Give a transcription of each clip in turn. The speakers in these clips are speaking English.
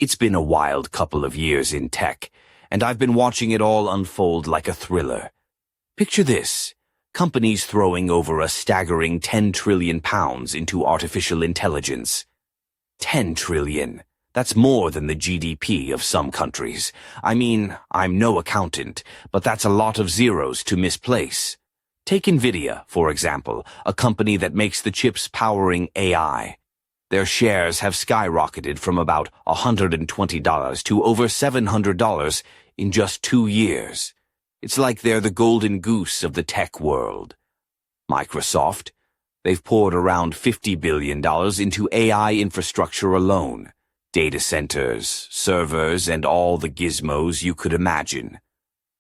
It's been a wild couple of years in tech, and I've been watching it all unfold like a thriller. Picture this: companies throwing over a staggering £10 trillion into artificial intelligence. 10 trillion. That's more than the GDP of some countries. I mean, I'm no accountant, but that's a lot of zeros to misplace. Take NVIDIA, for example, a company that makes the chips powering AI. Their shares have skyrocketed from about $120 to over $700 in just 2 years. It's like they're the golden goose of the tech world. Microsoft, they've poured around $50 billion into AI infrastructure alone. Data centers, servers, and all the gizmos you could imagine.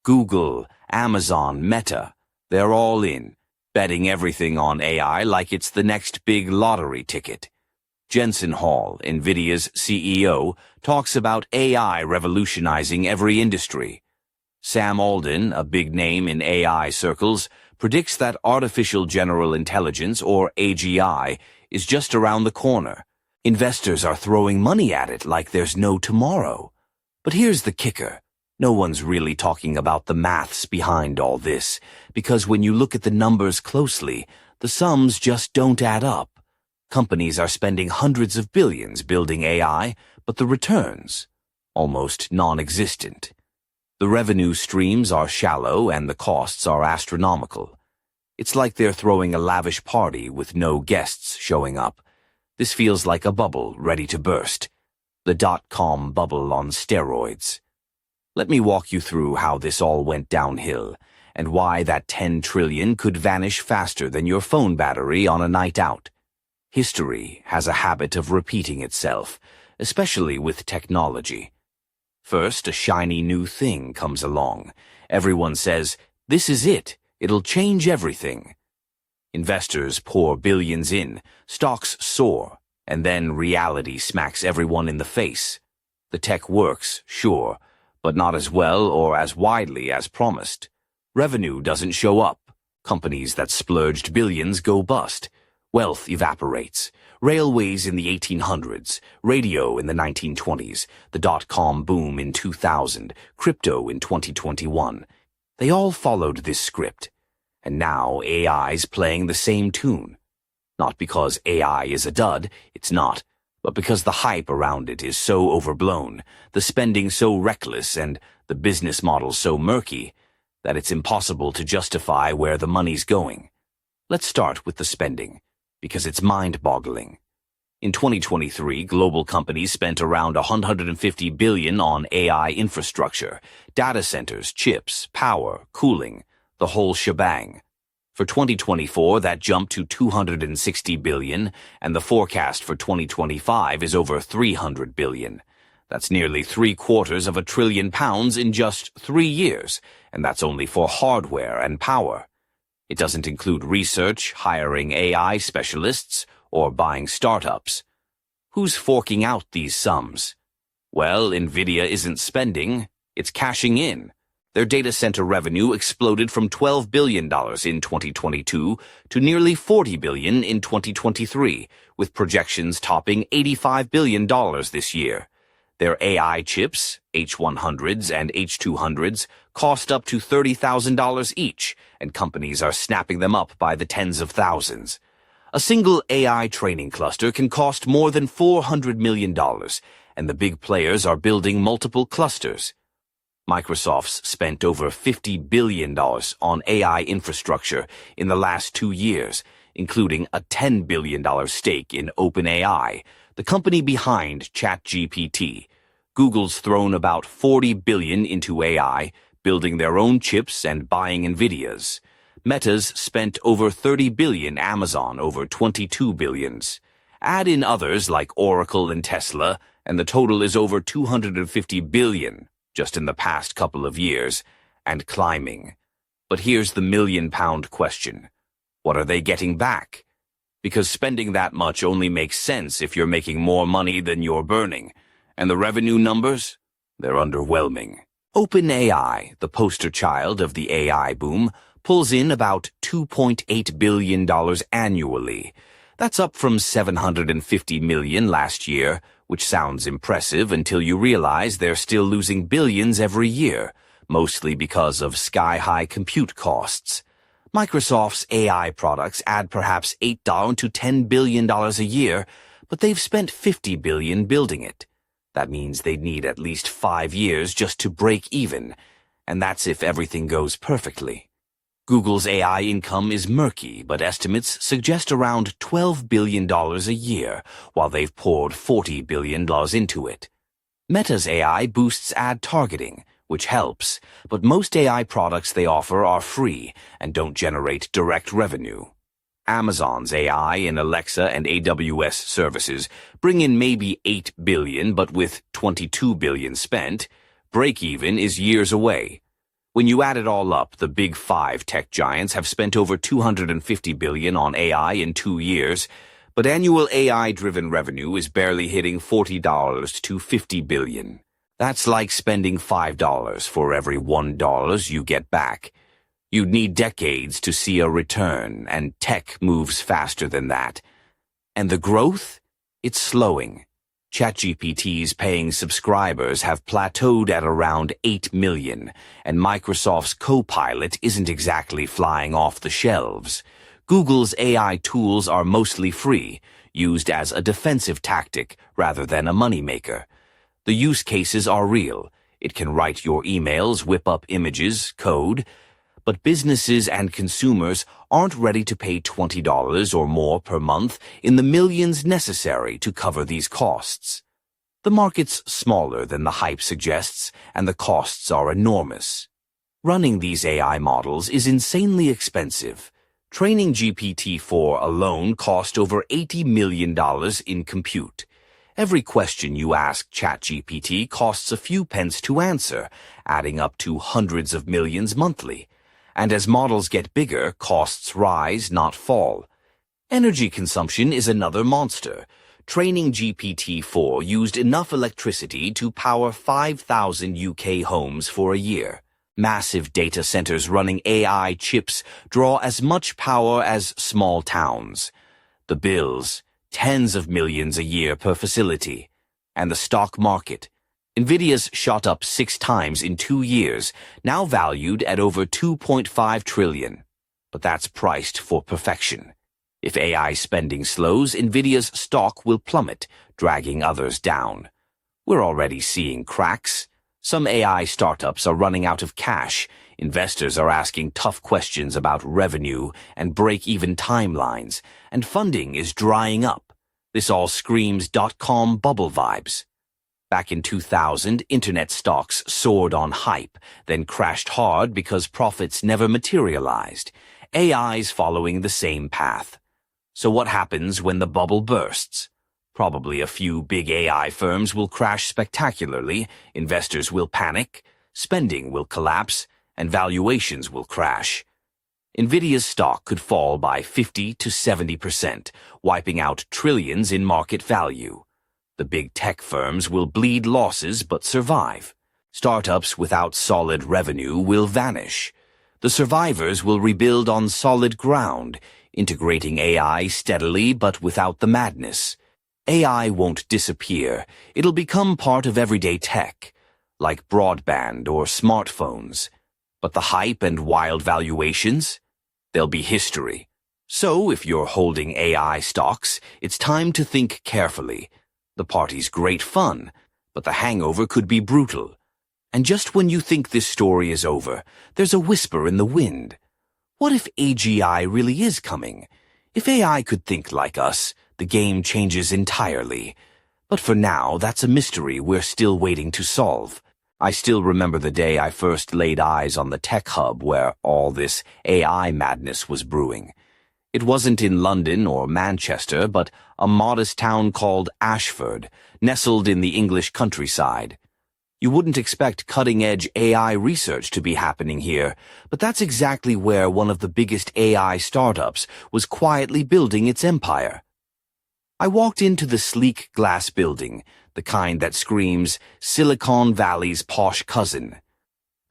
Google, Amazon, Meta, they're all in, betting everything on AI like it's the next big lottery ticket. Jensen Huang, NVIDIA's CEO, talks about AI revolutionizing every industry. Sam Altman, a big name in AI circles, predicts that artificial general intelligence, or AGI, is just around the corner. Investors are throwing money at it like there's no tomorrow. But here's the kicker. No one's really talking about the maths behind all this, because when you look at the numbers closely, the sums just don't add up. Companies are spending hundreds of billions building AI, but the returns, almost non-existent. The revenue streams are shallow and the costs are astronomical. It's like they're throwing a lavish party with no guests showing up. This feels like a bubble ready to burst. The dot-com bubble on steroids. Let me walk you through how this all went downhill, and why that 10 trillion could vanish faster than your phone battery on a night out. History has a habit of repeating itself, especially with technology. First, a shiny new thing comes along. Everyone says, "This is it. It'll change everything." Investors pour billions in, stocks soar, and then reality smacks everyone in the face. The tech works, sure, but not as well or as widely as promised. Revenue doesn't show up. Companies that splurged billions go bust. Wealth evaporates. Railways in the 1800s, radio in the 1920s, the dot-com boom in 2000, crypto in 2021. They all followed this script. And now AI's playing the same tune. Not because AI is a dud, it's not, but because the hype around it is so overblown, the spending so reckless, and the business model so murky, that it's impossible to justify where the money's going. Let's start with the spending, because it's mind-boggling. In 2023, global companies spent around $150 billion on AI infrastructure, data centers, chips, power, cooling, the whole shebang. For 2024, that jumped to $260 billion, and the forecast for 2025 is over $300 billion. That's nearly £750 billion in just 3 years, and that's only for hardware and power. It doesn't include research, hiring AI specialists, or buying startups. Who's forking out these sums? Well, NVIDIA isn't spending, it's cashing in. Their data center revenue exploded from $12 billion in 2022 to nearly $40 billion in 2023, with projections topping $85 billion this year. Their AI chips, H100s and H200s, cost up to $30,000 each, and companies are snapping them up by the tens of thousands. A single AI training cluster can cost more than $400 million, and the big players are building multiple clusters. Microsoft's spent over $50 billion on AI infrastructure in the last 2 years, including a $10 billion stake in OpenAI, the company behind ChatGPT. Google's thrown about $40 billion into AI, building their own chips and buying NVIDIA's. Meta's spent over $30 billion, Amazon over $22 billion. Add in others like Oracle and Tesla, and the total is over $250 billion. Just in the past couple of years, and climbing. But here's the million-pound question. What are they getting back? Because spending that much only makes sense if you're making more money than you're burning. And the revenue numbers? They're underwhelming. OpenAI, the poster child of the AI boom, pulls in about $2.8 billion annually. That's up from $750 million last year, which sounds impressive until you realize they're still losing billions every year, mostly because of sky-high compute costs. Microsoft's AI products add perhaps $8 to $10 billion a year, but they've spent $50 billion building it. That means they'd need at least 5 years just to break even, and that's if everything goes perfectly. Google's AI income is murky, but estimates suggest around $12 billion a year, while they've poured $40 billion into it. Meta's AI boosts ad targeting, which helps, but most AI products they offer are free and don't generate direct revenue. Amazon's AI in Alexa and AWS services bring in maybe $8 billion, but with $22 billion spent, break-even is years away. When you add it all up, the big 5 tech giants have spent over $250 billion on AI in 2 years, but annual AI-driven revenue is barely hitting $40 to $50 billion. That's like spending $5 for every $1 you get back. You'd need decades to see a return, and tech moves faster than that. And the growth? It's slowing. ChatGPT's paying subscribers have plateaued at around 8 million, and Microsoft's Copilot isn't exactly flying off the shelves. Google's AI tools are mostly free, used as a defensive tactic rather than a moneymaker. The use cases are real. It can write your emails, whip up images, code, but businesses and consumers aren't ready to pay $20 or more per month in the millions necessary to cover these costs. The market's smaller than the hype suggests, and the costs are enormous. Running these AI models is insanely expensive. Training GPT-4 alone cost over $80 million in compute. Every question you ask ChatGPT costs a few pence to answer, adding up to hundreds of millions monthly. And as models get bigger, costs rise, not fall. Energy consumption is another monster. Training GPT-4 used enough electricity to power 5,000 UK homes for a year. Massive data centers running AI chips draw as much power as small towns. The bills, tens of millions a year per facility. And the stock market. Nvidia's shot up 6 times in 2 years, now valued at over $2.5 trillion. But that's priced for perfection. If AI spending slows, Nvidia's stock will plummet, dragging others down. We're already seeing cracks. Some AI startups are running out of cash. Investors are asking tough questions about revenue and break-even timelines, and funding is drying up. This all screams dot-com bubble vibes. Back in 2000, internet stocks soared on hype, then crashed hard because profits never materialized. AI's following the same path. So what happens when the bubble bursts? Probably a few big AI firms will crash spectacularly, investors will panic, spending will collapse, and valuations will crash. Nvidia's stock could fall by 50 to 70%, wiping out trillions in market value. The big tech firms will bleed losses but survive. Startups without solid revenue will vanish. The survivors will rebuild on solid ground, integrating AI steadily but without the madness. AI won't disappear. It'll become part of everyday tech, like broadband or smartphones. But the hype and wild valuations? They'll be history. So, if you're holding AI stocks, it's time to think carefully. The party's great fun, but the hangover could be brutal. And just when you think this story is over, there's a whisper in the wind. What if AGI really is coming? If AI could think like us, the game changes entirely. But for now, that's a mystery we're still waiting to solve. I still remember the day I first laid eyes on the tech hub where all this AI madness was brewing. It wasn't in London or Manchester, but a modest town called Ashford, nestled in the English countryside. You wouldn't expect cutting-edge AI research to be happening here, but that's exactly where one of the biggest AI startups was quietly building its empire. I walked into the sleek glass building, the kind that screams Silicon Valley's posh cousin.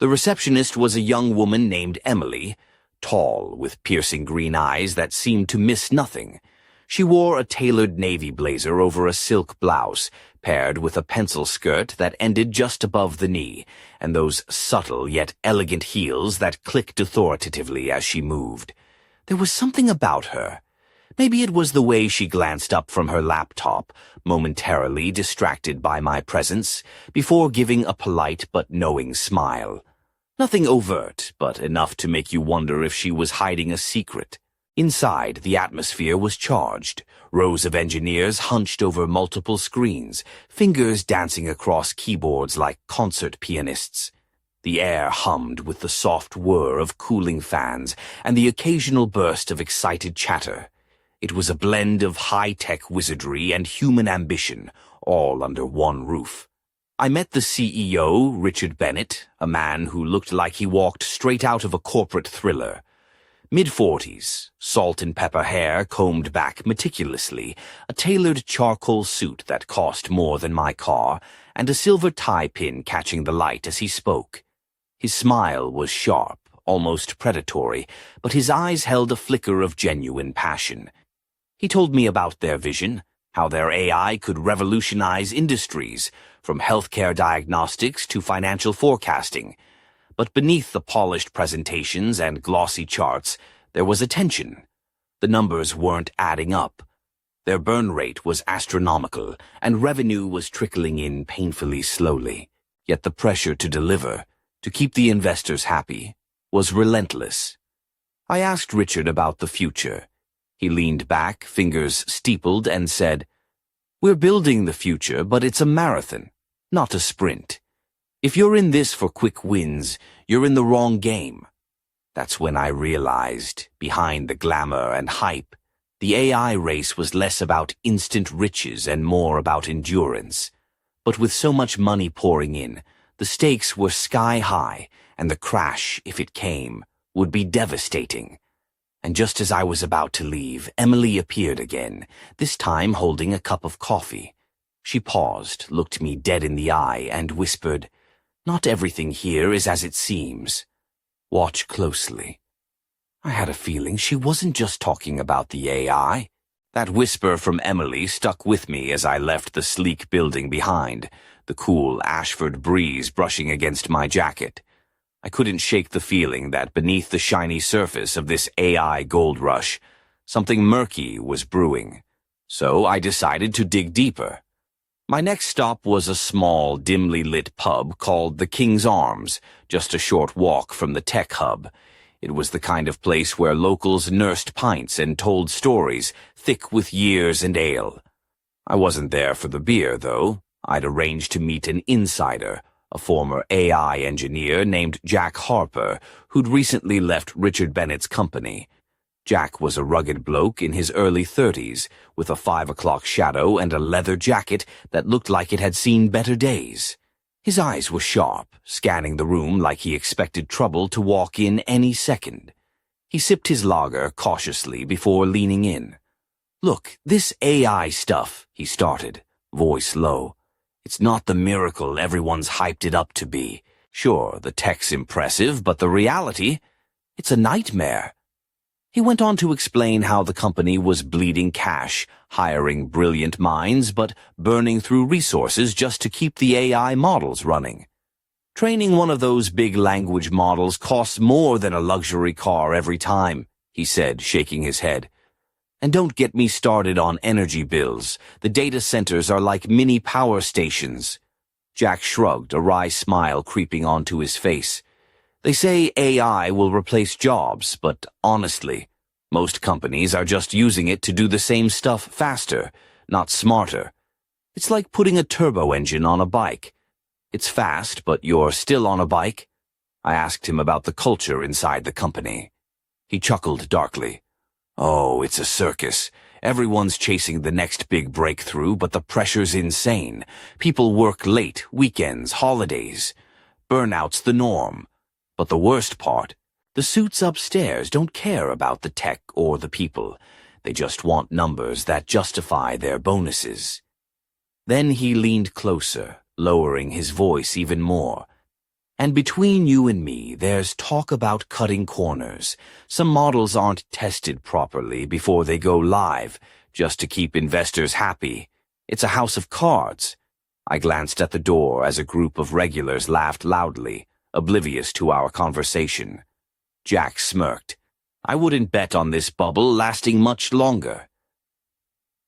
The receptionist was a young woman named Emily, tall, with piercing green eyes that seemed to miss nothing. She wore a tailored navy blazer over a silk blouse, paired with a pencil skirt that ended just above the knee, and those subtle yet elegant heels that clicked authoritatively as she moved. There was something about her. Maybe it was the way she glanced up from her laptop, momentarily distracted by my presence, before giving a polite but knowing smile. Nothing overt, but enough to make you wonder if she was hiding a secret. Inside, the atmosphere was charged. Rows of engineers hunched over multiple screens, fingers dancing across keyboards like concert pianists. The air hummed with the soft whir of cooling fans and the occasional burst of excited chatter. It was a blend of high-tech wizardry and human ambition, all under one roof. I met the CEO, Richard Bennett, a man who looked like he walked straight out of a corporate thriller. Mid-40s, salt and pepper hair combed back meticulously, a tailored charcoal suit that cost more than my car, and a silver tie pin catching the light as he spoke. His smile was sharp, almost predatory, but his eyes held a flicker of genuine passion. He told me about their vision, how their AI could revolutionize industries, from healthcare diagnostics to financial forecasting. But beneath the polished presentations and glossy charts, there was a tension. The numbers weren't adding up. Their burn rate was astronomical, and revenue was trickling in painfully slowly. Yet the pressure to deliver, to keep the investors happy, was relentless. I asked Richard about the future. He leaned back, fingers steepled, and said, "We're building the future, but it's a marathon, not a sprint. If you're in this for quick wins, you're in the wrong game." That's when I realized, behind the glamour and hype, the AI race was less about instant riches and more about endurance. But with so much money pouring in, the stakes were sky high, and the crash, if it came, would be devastating. And just as I was about to leave, Emily appeared again, this time holding a cup of coffee. She paused, looked me dead in the eye, and whispered, "Not everything here is as it seems. Watch closely." I had a feeling she wasn't just talking about the AI. That whisper from Emily stuck with me as I left the sleek building behind, the cool Ashford breeze brushing against my jacket. I couldn't shake the feeling that beneath the shiny surface of this AI gold rush, something murky was brewing. So I decided to dig deeper. My next stop was a small, dimly lit pub called the King's Arms, just a short walk from the tech hub. It was the kind of place where locals nursed pints and told stories, thick with years and ale. I wasn't there for the beer, though. I'd arranged to meet an insider, a former AI engineer named Jack Harper, who'd recently left Richard Bennett's company. Jack was a rugged bloke in his early 30s, with a 5 o'clock shadow and a leather jacket that looked like it had seen better days. His eyes were sharp, scanning the room like he expected trouble to walk in any second. He sipped his lager cautiously before leaning in. "Look, this AI stuff," he started, voice low. "It's not the miracle everyone's hyped it up to be. Sure, the tech's impressive, but the reality, it's a nightmare." He went on to explain how the company was bleeding cash, hiring brilliant minds, but burning through resources just to keep the AI models running. "Training one of those big language models costs more than a luxury car every time," he said, shaking his head. "And don't get me started on energy bills. The data centers are like mini power stations." Jack shrugged, a wry smile creeping onto his face. "They say AI will replace jobs, but honestly, most companies are just using it to do the same stuff faster, not smarter. It's like putting a turbo engine on a bike. It's fast, but you're still on a bike." I asked him about the culture inside the company. He chuckled darkly. "Oh, it's a circus. Everyone's chasing the next big breakthrough, but the pressure's insane. People work late, weekends, holidays. Burnout's the norm. But the worst part, the suits upstairs don't care about the tech or the people. They just want numbers that justify their bonuses." Then he leaned closer, lowering his voice even more. "And between you and me, there's talk about cutting corners. Some models aren't tested properly before they go live, just to keep investors happy. It's a house of cards. I glanced at the door as a group of regulars laughed loudly, oblivious to our conversation. Jack smirked. I wouldn't bet on this bubble lasting much longer.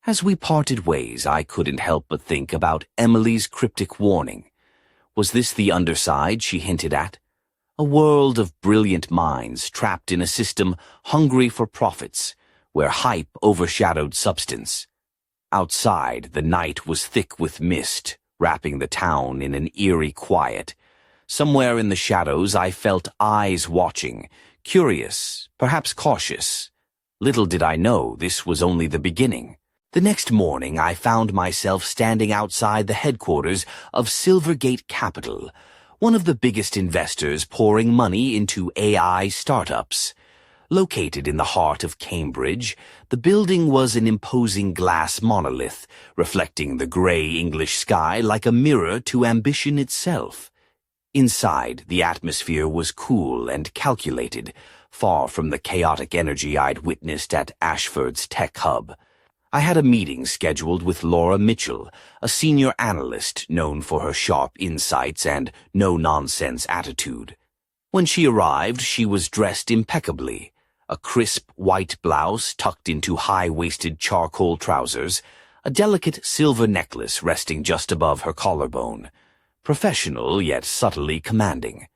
As we parted ways, I couldn't help but think about Emily's cryptic warning. Was this the underside she hinted at? A world of brilliant minds trapped in a system hungry for profits, where hype overshadowed substance. Outside, the night was thick with mist, wrapping the town in an eerie quiet. Somewhere in the shadows, I felt eyes watching, curious, perhaps cautious. Little did I know this was only the beginning. The next morning, I found myself standing outside the headquarters of Silvergate Capital, one of the biggest investors pouring money into AI startups. Located in the heart of Cambridge, the building was an imposing glass monolith, reflecting the gray English sky like a mirror to ambition itself. Inside, the atmosphere was cool and calculated, far from the chaotic energy I'd witnessed at Ashford's tech hub. I had a meeting scheduled with Laura Mitchell, a senior analyst known for her sharp insights and no-nonsense attitude. When she arrived, she was dressed impeccably. A crisp white blouse tucked into high-waisted charcoal trousers, a delicate silver necklace resting just above her collarbone. Professional yet subtly commanding.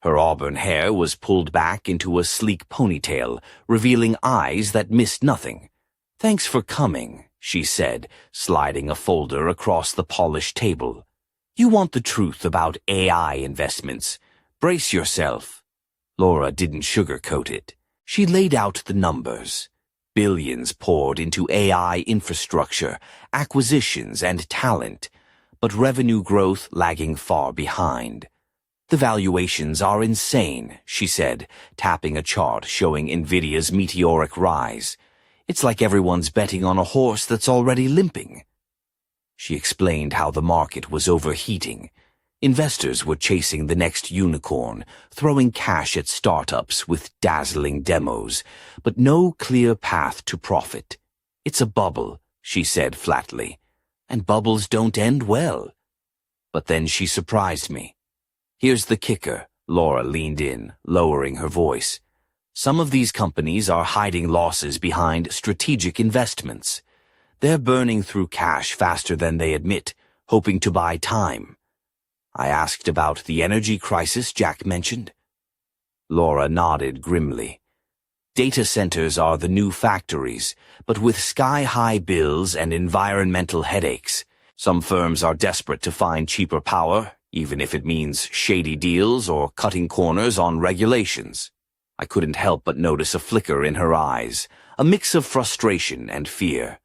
Her auburn hair was pulled back into a sleek ponytail, revealing eyes that missed nothing. "Thanks for coming," she said, sliding a folder across the polished table. "You want the truth about AI investments. Brace yourself." Laura didn't sugarcoat it. She laid out the numbers. Billions poured into AI infrastructure, acquisitions, and talent, but revenue growth lagging far behind. "The valuations are insane," she said, tapping a chart showing Nvidia's meteoric rise. "It's like everyone's betting on a horse that's already limping." She explained how the market was overheating. Investors were chasing the next unicorn, throwing cash at startups with dazzling demos, but no clear path to profit. "It's a bubble," she said flatly, "and bubbles don't end well." But then she surprised me. "Here's the kicker," Laura leaned in, lowering her voice. "Some of these companies are hiding losses behind strategic investments. They're burning through cash faster than they admit, hoping to buy time." I asked about the energy crisis Jack mentioned. Laura nodded grimly. "Data centers are the new factories, but with sky-high bills and environmental headaches. Some firms are desperate to find cheaper power, even if it means shady deals or cutting corners on regulations." I couldn't help but notice a flicker in her eyes, a mix of frustration and fear.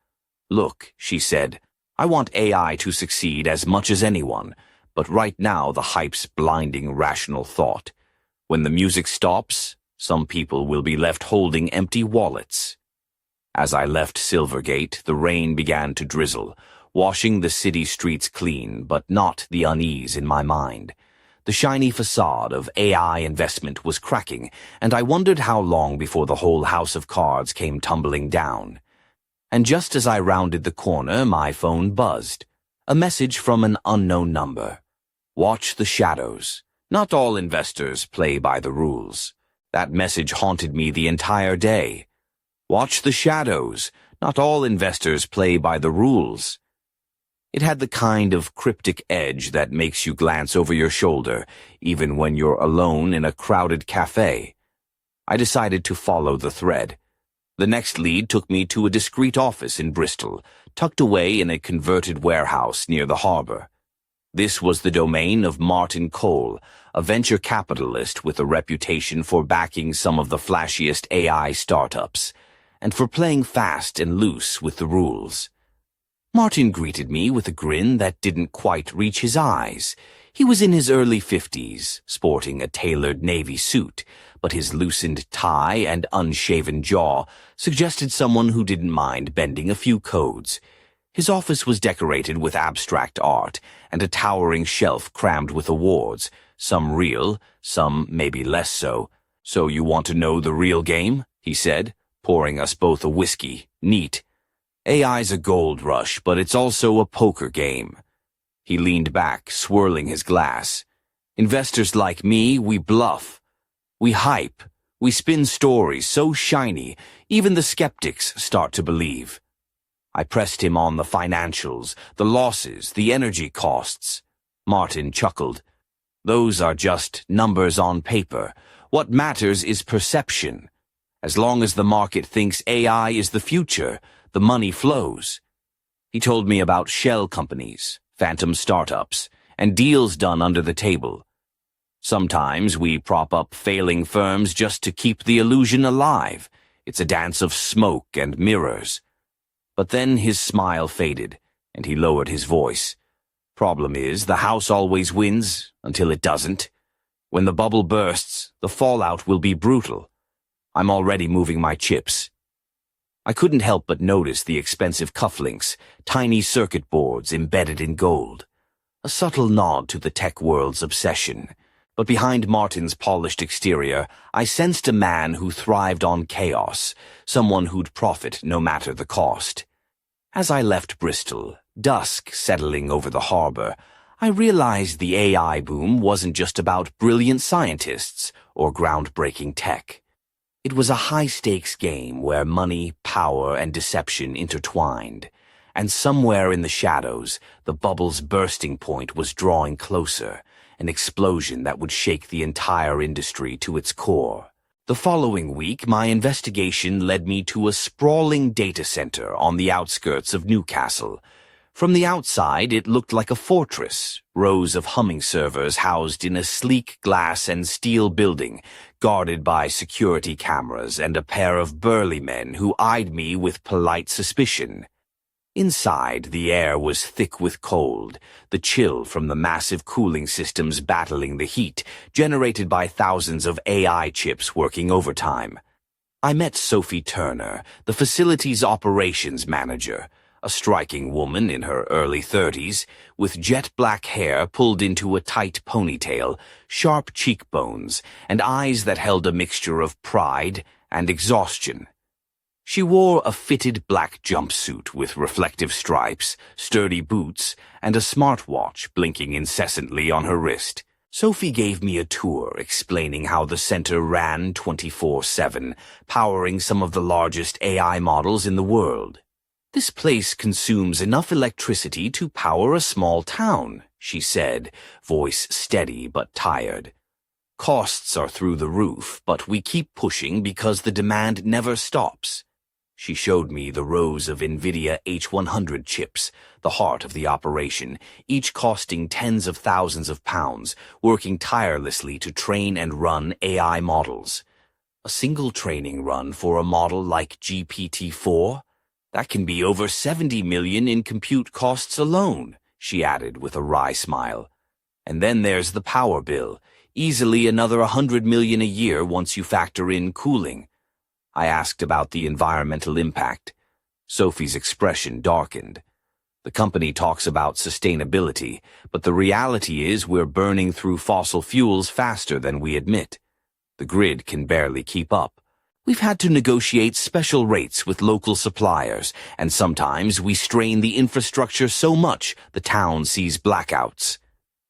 "Look," she said, "I want AI to succeed as much as anyone, but right now the hype's blinding rational thought. When the music stops, some people will be left holding empty wallets." As I left Silvergate, the rain began to drizzle, washing the city streets clean, but not the unease in my mind. The shiny facade of AI investment was cracking, and I wondered how long before the whole house of cards came tumbling down. And just as I rounded the corner, my phone buzzed. A message from an unknown number. "Watch the shadows. Not all investors play by the rules." That message haunted me the entire day. "Watch the shadows. Not all investors play by the rules." It had the kind of cryptic edge that makes you glance over your shoulder, even when you're alone in a crowded cafe. I decided to follow the thread. The next lead took me to a discreet office in Bristol, tucked away in a converted warehouse near the harbor. This was the domain of Martin Cole, a venture capitalist with a reputation for backing some of the flashiest AI startups, and for playing fast and loose with the rules. Martin greeted me with a grin that didn't quite reach his eyes. He was in his early 50s, sporting a tailored navy suit, but his loosened tie and unshaven jaw suggested someone who didn't mind bending a few codes. His office was decorated with abstract art and a towering shelf crammed with awards, some real, some maybe less so. "So you want to know the real game?" he said, pouring us both a whiskey, neat. "AI's a gold rush, but it's also a poker game." He leaned back, swirling his glass. Investors like me, we bluff. We hype. We spin stories so shiny, even the skeptics start to believe. I pressed him on the financials, the losses, the energy costs. Martin chuckled. Those are just numbers on paper. What matters is perception. As long as the market thinks AI is the future, the money flows. He told me about shell companies, phantom startups, and deals done under the table. Sometimes we prop up failing firms just to keep the illusion alive. It's a dance of smoke and mirrors. But then his smile faded, and he lowered his voice. Problem is, the house always wins, until it doesn't. When the bubble bursts, the fallout will be brutal. I'm already moving my chips. I couldn't help but notice the expensive cufflinks, tiny circuit boards embedded in gold. A subtle nod to the tech world's obsession. But behind Martin's polished exterior, I sensed a man who thrived on chaos, someone who'd profit no matter the cost. As I left Bristol, dusk settling over the harbor, I realized the AI boom wasn't just about brilliant scientists or groundbreaking tech. It was a high-stakes game where money, power, and deception intertwined. And somewhere in the shadows, the bubble's bursting point was drawing closer, an explosion that would shake the entire industry to its core. The following week, my investigation led me to a sprawling data center on the outskirts of Newcastle. From the outside, it looked like a fortress, rows of humming servers housed in a sleek glass and steel building, guarded by security cameras and a pair of burly men who eyed me with polite suspicion. Inside, the air was thick with cold, the chill from the massive cooling systems battling the heat, generated by thousands of AI chips working overtime. I met Sophie Turner, the facility's operations manager, a striking woman in her early 30s, with jet-black hair pulled into a tight ponytail, sharp cheekbones, and eyes that held a mixture of pride and exhaustion. She wore a fitted black jumpsuit with reflective stripes, sturdy boots, and a smartwatch blinking incessantly on her wrist. Sophie gave me a tour explaining how the center ran 24/7, powering some of the largest AI models in the world. This place consumes enough electricity to power a small town, she said, voice steady but tired. Costs are through the roof, but we keep pushing because the demand never stops. She showed me the rows of NVIDIA H100 chips, the heart of the operation, each costing tens of thousands of pounds, working tirelessly to train and run AI models. A single training run for a model like GPT-4? That can be over 70 million in compute costs alone, she added with a wry smile. And then there's the power bill, easily another 100 million a year once you factor in cooling. I asked about the environmental impact. Sophie's expression darkened. The company talks about sustainability, but the reality is we're burning through fossil fuels faster than we admit. The grid can barely keep up. We've had to negotiate special rates with local suppliers, and sometimes we strain the infrastructure so much the town sees blackouts.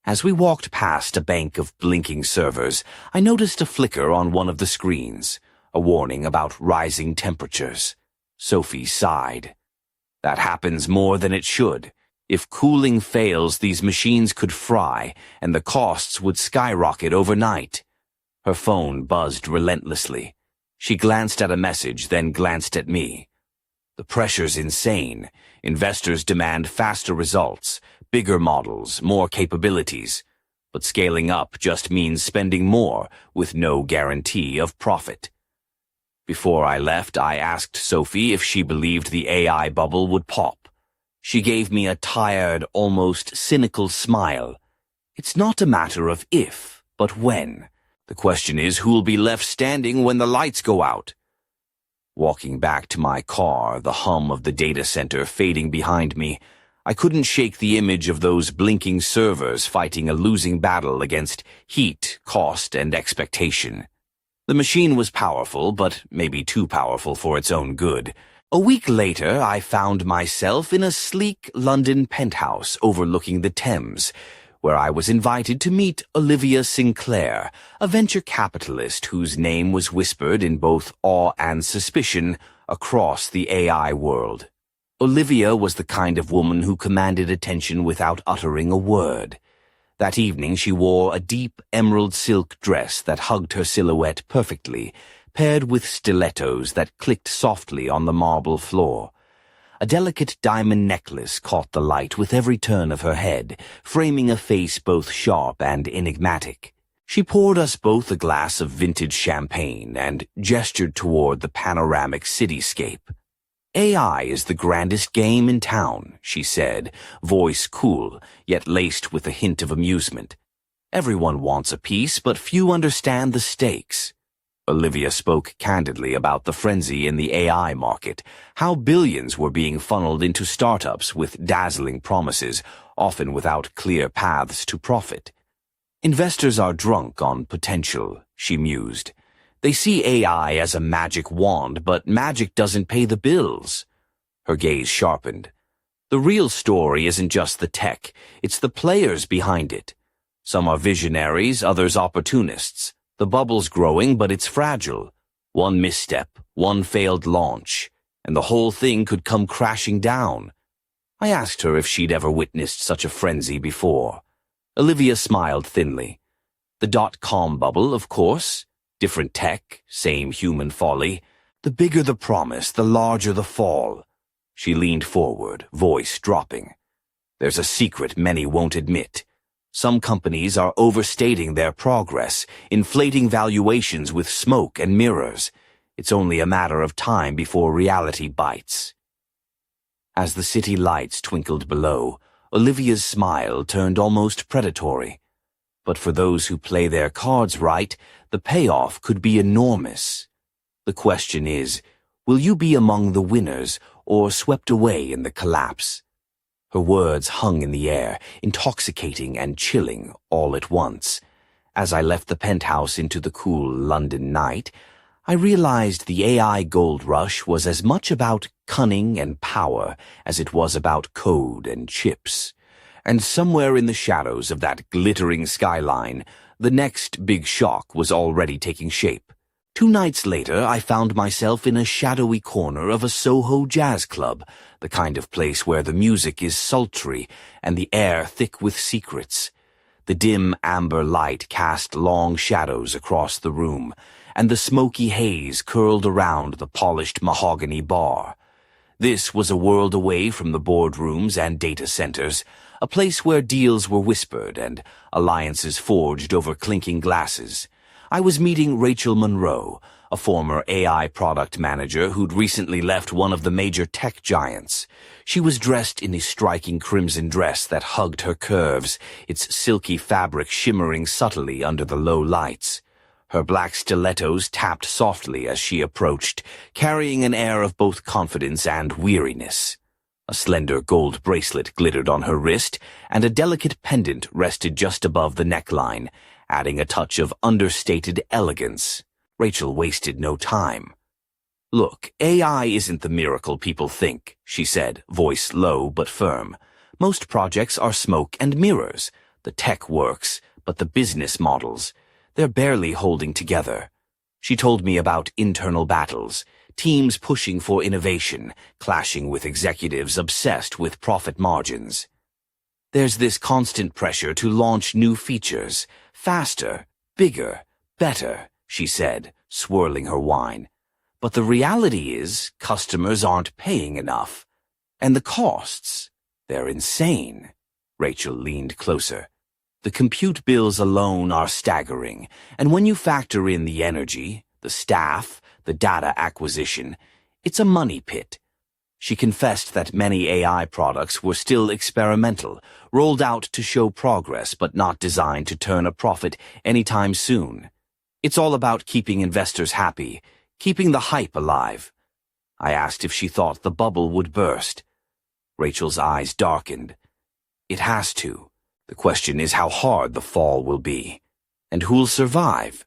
As we walked past a bank of blinking servers, I noticed a flicker on one of the screens, a warning about rising temperatures. Sophie sighed. That happens more than it should. If cooling fails, these machines could fry, and the costs would skyrocket overnight. Her phone buzzed relentlessly. She glanced at a message, then glanced at me. The pressure's insane. Investors demand faster results, bigger models, more capabilities. But scaling up just means spending more, with no guarantee of profit. Before I left, I asked Sophie if she believed the AI bubble would pop. She gave me a tired, almost cynical smile. It's not a matter of if, but when. The question is who'll be left standing when the lights go out. Walking back to my car, the hum of the data center fading behind me, I couldn't shake the image of those blinking servers fighting a losing battle against heat, cost, and expectation. The machine was powerful, but maybe too powerful for its own good. A week later, I found myself in a sleek London penthouse overlooking the Thames, where I was invited to meet Olivia Sinclair, a venture capitalist whose name was whispered in both awe and suspicion across the AI world. Olivia was the kind of woman who commanded attention without uttering a word. That evening she wore a deep emerald silk dress that hugged her silhouette perfectly, paired with stilettos that clicked softly on the marble floor. A delicate diamond necklace caught the light with every turn of her head, framing a face both sharp and enigmatic. She poured us both a glass of vintage champagne and gestured toward the panoramic cityscape. AI is the grandest game in town, she said, voice cool, yet laced with a hint of amusement. Everyone wants a piece, but few understand the stakes. Olivia spoke candidly about the frenzy in the AI market, how billions were being funneled into startups with dazzling promises, often without clear paths to profit. Investors are drunk on potential, she mused. They see AI as a magic wand, but magic doesn't pay the bills. Her gaze sharpened. The real story isn't just the tech, it's the players behind it. Some are visionaries, others opportunists. The bubble's growing, but it's fragile. One misstep, one failed launch, and the whole thing could come crashing down. I asked her if she'd ever witnessed such a frenzy before. Olivia smiled thinly. The dot-com bubble, of course. Different tech, same human folly. The bigger the promise, the larger the fall. She leaned forward, voice dropping. There's a secret many won't admit. Some companies are overstating their progress, inflating valuations with smoke and mirrors. It's only a matter of time before reality bites. As the city lights twinkled below, Olivia's smile turned almost predatory. But for those who play their cards right, the payoff could be enormous. The question is, will you be among the winners or swept away in the collapse? Her words hung in the air, intoxicating and chilling all at once. As I left the penthouse into the cool London night, I realized the AI gold rush was as much about cunning and power as it was about code and chips. And somewhere in the shadows of that glittering skyline, the next big shock was already taking shape. 2 nights later, I found myself in a shadowy corner of a Soho jazz club, the kind of place where the music is sultry and the air thick with secrets. The dim amber light cast long shadows across the room, and the smoky haze curled around the polished mahogany bar. This was a world away from the boardrooms and data centers, a place where deals were whispered and alliances forged over clinking glasses. I was meeting Rachel Monroe, a former AI product manager who'd recently left one of the major tech giants. She was dressed in a striking crimson dress that hugged her curves, its silky fabric shimmering subtly under the low lights. Her black stilettos tapped softly as she approached, carrying an air of both confidence and weariness. A slender gold bracelet glittered on her wrist, and a delicate pendant rested just above the neckline, adding a touch of understated elegance. Rachel wasted no time. Look, AI isn't the miracle people think, she said, voice low but firm. Most projects are smoke and mirrors. The tech works, but the business models, they're barely holding together. She told me about internal battles, teams pushing for innovation, clashing with executives obsessed with profit margins. There's this constant pressure to launch new features, faster, bigger, better, she said, swirling her wine. But the reality is, customers aren't paying enough. And the costs, they're insane. Rachel leaned closer. The compute bills alone are staggering, and when you factor in the energy, the staff, the data acquisition, it's a money pit. She confessed that many AI products were still experimental, rolled out to show progress but not designed to turn a profit anytime soon. It's all about keeping investors happy, keeping the hype alive. I asked if she thought the bubble would burst. Rachel's eyes darkened. It has to. The question is how hard the fall will be, and who'll survive.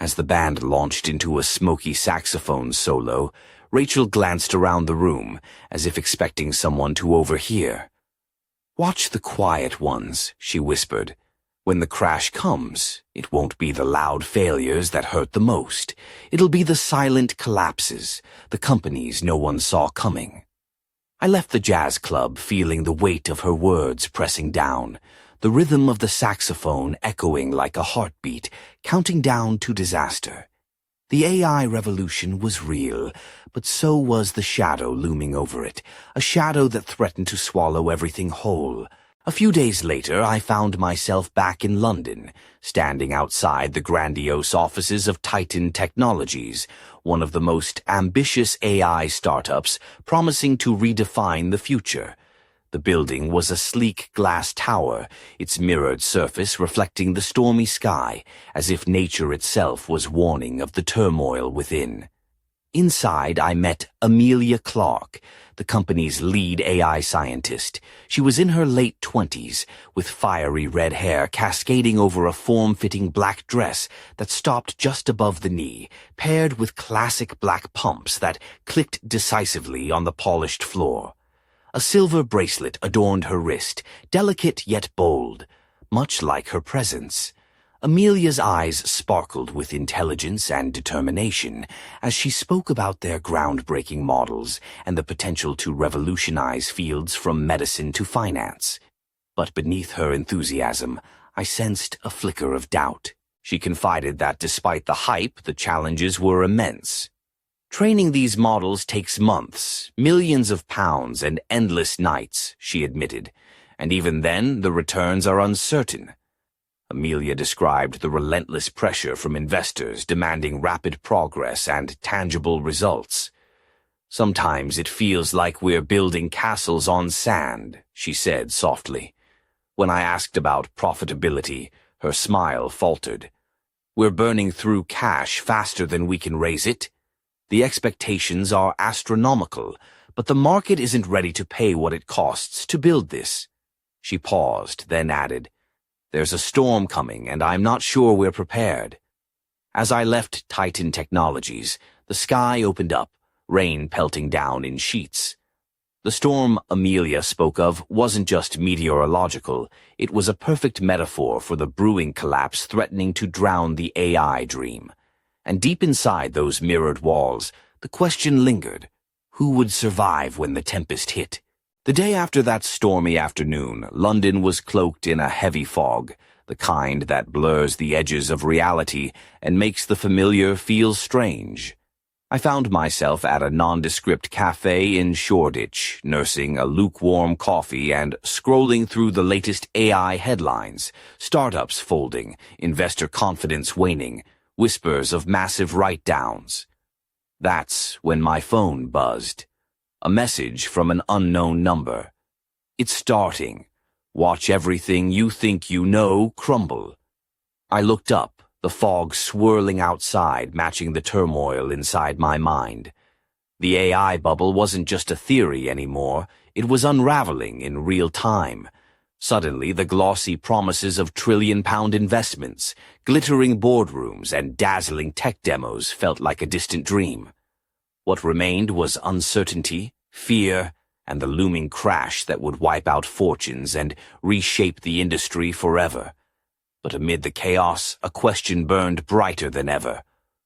As the band launched into a smoky saxophone solo, Rachel glanced around the room, as if expecting someone to overhear. "Watch the quiet ones," she whispered. "When the crash comes, it won't be the loud failures that hurt the most. It'll be the silent collapses, the companies no one saw coming." I left the jazz club feeling the weight of her words pressing down, the rhythm of the saxophone echoing like a heartbeat, counting down to disaster. The AI revolution was real, but so was the shadow looming over it, a shadow that threatened to swallow everything whole. A few days later, I found myself back in London, standing outside the grandiose offices of Titan Technologies, one of the most ambitious AI startups promising to redefine the future. The building was a sleek glass tower, its mirrored surface reflecting the stormy sky, as if nature itself was warning of the turmoil within. Inside, I met Amelia Clark, the company's lead AI scientist. She was in her late 20s, with fiery red hair cascading over a form-fitting black dress that stopped just above the knee, paired with classic black pumps that clicked decisively on the polished floor. A silver bracelet adorned her wrist, delicate yet bold, much like her presence. Amelia's eyes sparkled with intelligence and determination as she spoke about their groundbreaking models and the potential to revolutionize fields from medicine to finance. But beneath her enthusiasm, I sensed a flicker of doubt. She confided that despite the hype, the challenges were immense. "Training these models takes months, millions of pounds, and endless nights," she admitted, "and even then the returns are uncertain." Amelia described the relentless pressure from investors demanding rapid progress and tangible results. "Sometimes it feels like we're building castles on sand," she said softly. When I asked about profitability, her smile faltered. "We're burning through cash faster than we can raise it. The expectations are astronomical, but the market isn't ready to pay what it costs to build this." She paused, then added, "There's a storm coming, and I'm not sure we're prepared." As I left Titan Technologies, the sky opened up, rain pelting down in sheets. The storm Amelia spoke of wasn't just meteorological, it was a perfect metaphor for the brewing collapse threatening to drown the AI dream. And deep inside those mirrored walls, the question lingered: who would survive when the tempest hit? The day after that stormy afternoon, London was cloaked in a heavy fog, the kind that blurs the edges of reality and makes the familiar feel strange. I found myself at a nondescript cafe in Shoreditch, nursing a lukewarm coffee and scrolling through the latest AI headlines, startups folding, investor confidence waning, whispers of massive write-downs. That's when my phone buzzed. A message from an unknown number. "It's starting. Watch everything you think you know crumble." I looked up, the fog swirling outside, matching the turmoil inside my mind. The AI bubble wasn't just a theory anymore, it was unraveling in real time. Suddenly, the glossy promises of trillion-pound investments, glittering boardrooms, and dazzling tech demos felt like a distant dream. What remained was uncertainty, fear, and the looming crash that would wipe out fortunes and reshape the industry forever. But amid the chaos, a question burned brighter than ever.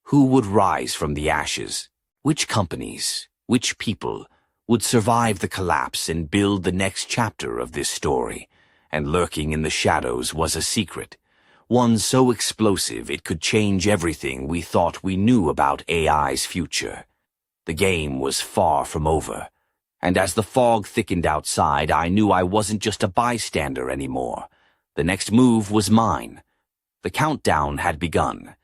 Who would rise from the ashes? Which companies, which people, would survive the collapse and build the next chapter of this story? And lurking in the shadows was a secret, one so explosive it could change everything we thought we knew about AI's future. The game was far from over, and as the fog thickened outside, I knew I wasn't just a bystander anymore. The next move was mine. The countdown had begun,